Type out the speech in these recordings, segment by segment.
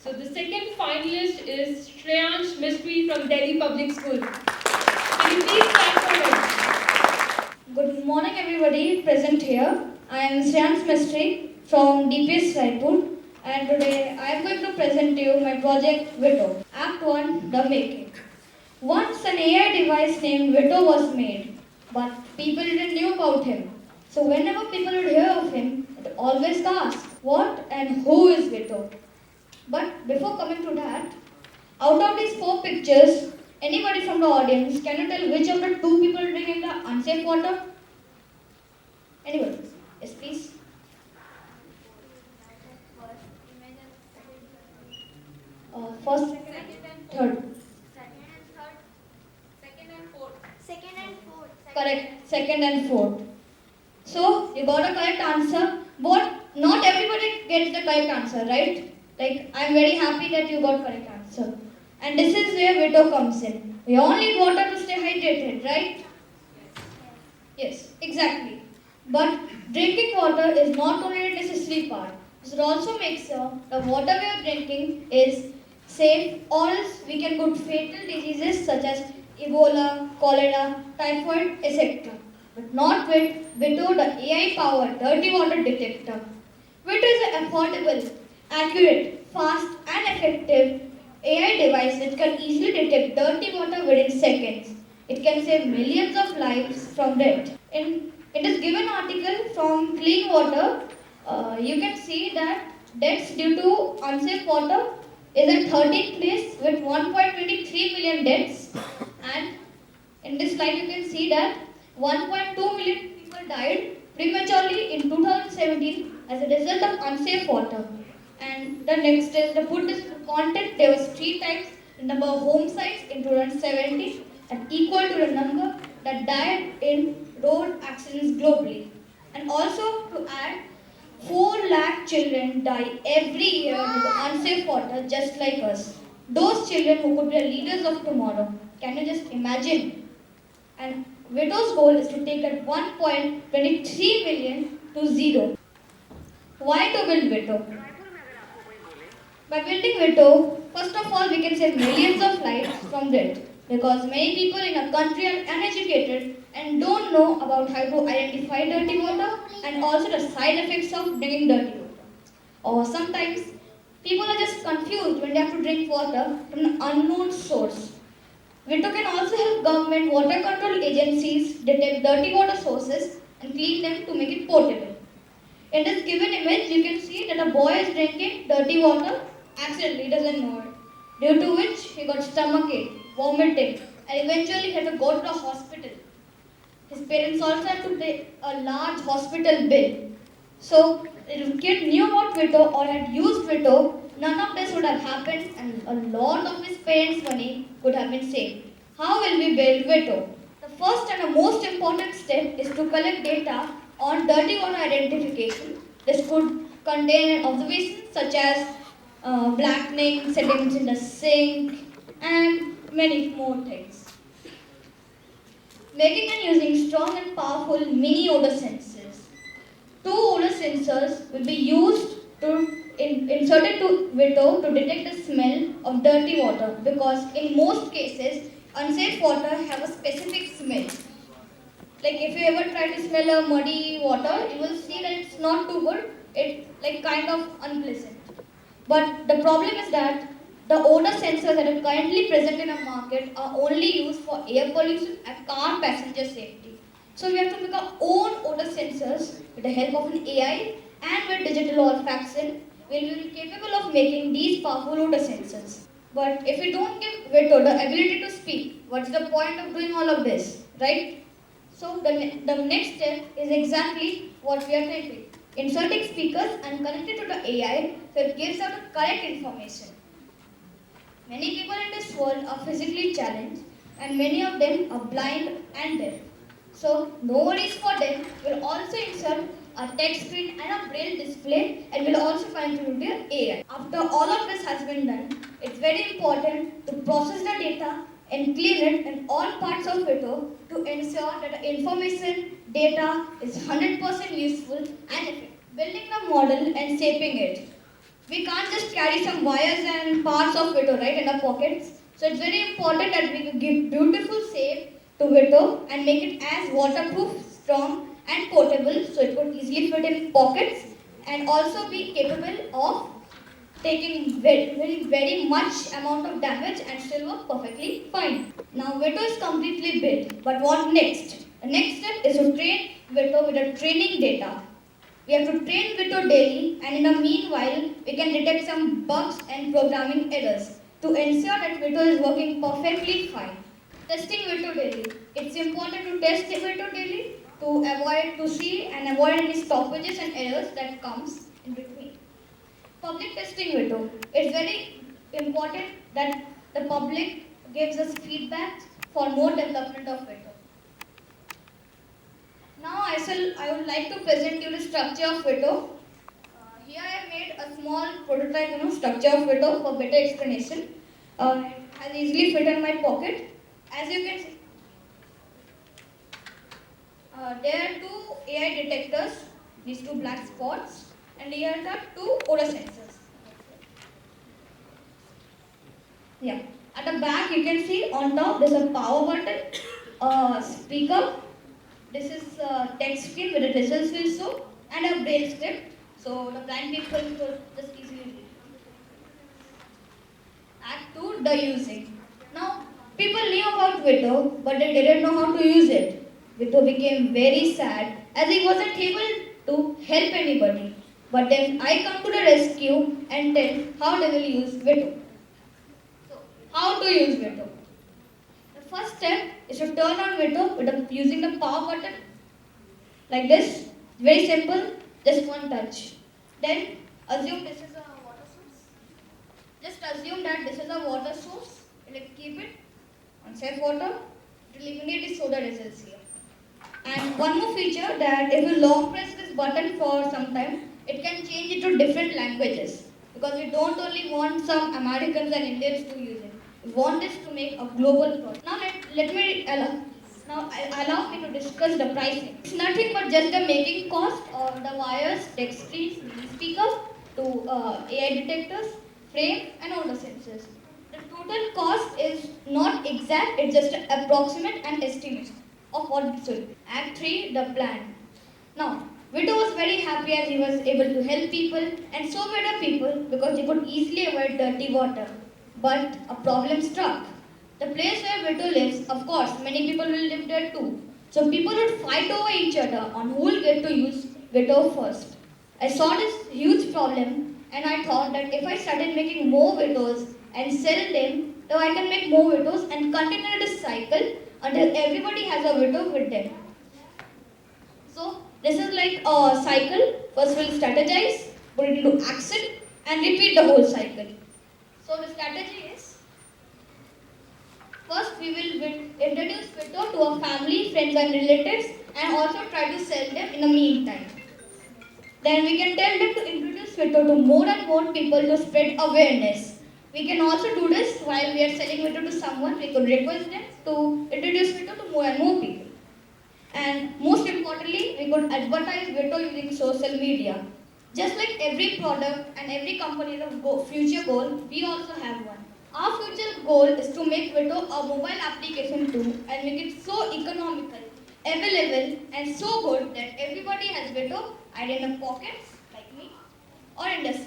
So the second finalist is Shreyansh Mistry from Delhi Public School. Can you please clap for him? Good morning everybody present here. I am Shreyansh Mistry from DPS Raipur and today I am going to present to you my project Witto. Act 1, the making. Once an AI device named Witto was made, but people didn't know about him. So whenever people would hear of him, they always ask, what and who is Witto? But before coming to that, out of these 4 pictures, anybody from the audience, can you tell which of the 2 people drinking the unsafe water? Anybody? Yes, please. First, third. Correct. Second and fourth. So you got a correct answer, but not everybody gets the correct answer, right? Like I'm very happy that you got correct answer. And this is where Witto comes in. We all need water to stay hydrated, right? Yes, exactly. But drinking water is not only a necessary part. We should also make sure the water we are drinking is safe, or else we can get fatal diseases such as Ebola, cholera, typhoid, etc. But not with Witto, the AI-powered dirty water detector. Witto is an affordable, accurate, fast, and effective AI device which can easily detect dirty water within seconds. It can save millions of lives from death. In this given article from Clean Water, you can see that deaths due to unsafe water is at 13th place with 1.23 million deaths, and in this slide you can see that 1.2 million people died prematurely in 2017 as a result of unsafe water. And the next is the food content. There was 3 times the number of homicides in 2017 and equal to the number that died in road accidents globally. And also to add, 4 lakh children die every year due to unsafe water just like us. Those children who could be the leaders of tomorrow. Can you just imagine? And Witto's goal is to take that 1.23 million to 0. Why to build Witto? By building Witto, first of all, we can save millions of lives from death because many people in a country are uneducated and don't know about how to identify dirty water and also the side effects of drinking dirty water. Or sometimes people are just confused when they have to drink water from an unknown source. Witto can also help government water control agencies detect dirty water sources and clean them to make it potable. In this given image, you can see that a boy is drinking dirty water accidentally, doesn't know it, due to which he got stomachache, vomiting, and eventually had to go to the hospital. His parents also had to pay a large hospital bill. So, if the kid knew about Witto or had used Witto, none of this would have happened and a lot of his parents' money could have been saved. How will we build Witto? The first and the most important step is to collect data on dirty water identification. This could contain observations such as blackening, sediments in the sink, and many more things. Making and using strong and powerful mini odor sensors. 2 odor sensors will be used to inserted to Witto to detect the smell of dirty water because in most cases unsafe water have a specific smell. Like if you ever try to smell a muddy water, you will see that it's not too good. It's like kind of unpleasant. But the problem is that the odor sensors that are currently present in the market are only used for air pollution and car passenger safety. So we have to make our own odor sensors with the help of an AI and with digital olfaction. We will be capable of making these powerful odor sensors. But if we don't give Witto the ability to speak, what's the point of doing all of this, right? So the next step is exactly what we are taking. Inserting speakers and connected to the AI so it gives out the correct information. Many people in this world are physically challenged and many of them are blind and deaf. So no worries for them. We'll also insert a text screen and a braille display and we'll also connect to the AI. After all of this has been done, it's very important to process the data and clean it in all parts of Witto to ensure that the information data is 100% useful and effective. Building the model and shaping it. we can't just carry some wires and parts of Witto, right, in our pockets. So it's very important that we give beautiful shape to Witto and make it as waterproof, strong and portable so it could easily fit in pockets and also be capable of taking very much amount of damage and still work perfectly fine. Now Witto is completely built, but what next? The next step is to train Witto with the training data. We have to train Witto daily, and in the meanwhile, we can detect some bugs and programming errors to ensure that Witto is working perfectly fine. Testing Witto daily. It's important to test Witto daily to see and avoid any stoppages and errors that comes in between. Public testing Witto. It's very important that the public gives us feedback for more development of Witto. Now I would like to present you the structure of Witto. Here I have made a small prototype structure of Witto for better explanation. It has easily fit in my pocket. As you can see, there are two AI detectors, these two black spots, and here are two odor sensors. Yeah. At the back you can see on top there's a power button, a speaker. This is a text screen with a results will show and a braille script, so the blind people could just easily read. Act 2, the using. Now, people knew about Witto, but they didn't know how to use it. Witto became very sad as he wasn't able to help anybody. But then I come to the rescue and tell how they will use Witto. So, how to use Witto? The first step is to turn on Witto using the power button like this. Very simple, just one touch. Then assume this is a water source. Just assume that this is a water source. Keep it on safe water. It will immediately show the results here. And one more feature that if you long press this button for some time, it can change it to different languages. Because we don't only want some Americans and Indians to use it. We want this to make a global product. Now allow me to discuss the pricing. It's nothing but just the making cost of the wires, text screens, mini speakers to AI detectors, frame and odor sensors. The total cost is not exact, it's just an approximate and estimate of what it should be. Act 3, the plan. Now, Witto was very happy as he was able to help people and so were the people because they could easily avoid dirty water. But a problem struck. The place where Witto lives, of course, many people will live there too. So people would fight over each other on who will get to use Witto first. I saw this huge problem and I thought that if I started making more Wittos and sell them, then I can make more Wittos and continue this cycle until everybody has a Witto with them. So this is like a cycle. First we'll strategize, put it into action and repeat the whole cycle. So the strategy is, first we will introduce Witto to our family, friends and relatives and also try to sell them in the meantime. Then we can tell them to introduce Witto to more and more people to spread awareness. We can also do this while we are selling Witto to someone. We could request them to introduce Witto to more and more people. And most importantly, we could advertise Witto using social media. Just like every product and every company has a future goal, we also have one. Our future goal is to make Witto a mobile application too and make it so economical, available and so good that everybody has Witto either in the pockets like me or in the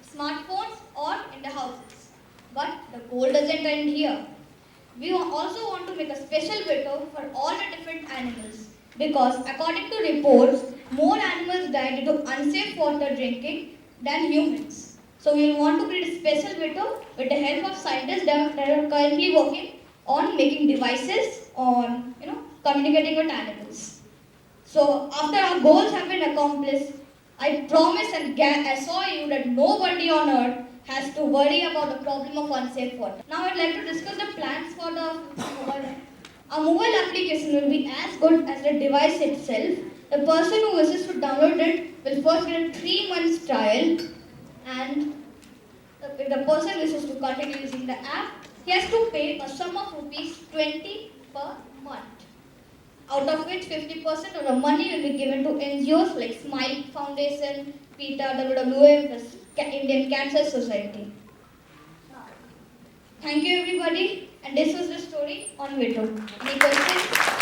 smartphones or in the houses. But the goal doesn't end here. We also want to make a special Witto for all the different animals because according to reports, more animals die due to unsafe water drinking than humans. So we want to create a special Witto with the help of scientists that are currently working on making devices on communicating with animals. So after our goals have been accomplished, I promise and assure you that nobody on earth has to worry about the problem of unsafe water. Now I'd like to discuss the plans for the mobile app. A mobile application will be as good as the device itself. The person who wishes to download it will first get a 3 months trial and if the person wishes to continue using the app, he has to pay a sum of rupees 20 per month. Out of which 50% of the money will be given to NGOs like Smile Foundation, PETA, WWF, Indian Cancer Society. Thank you everybody, and this was the story on Witto. Any questions?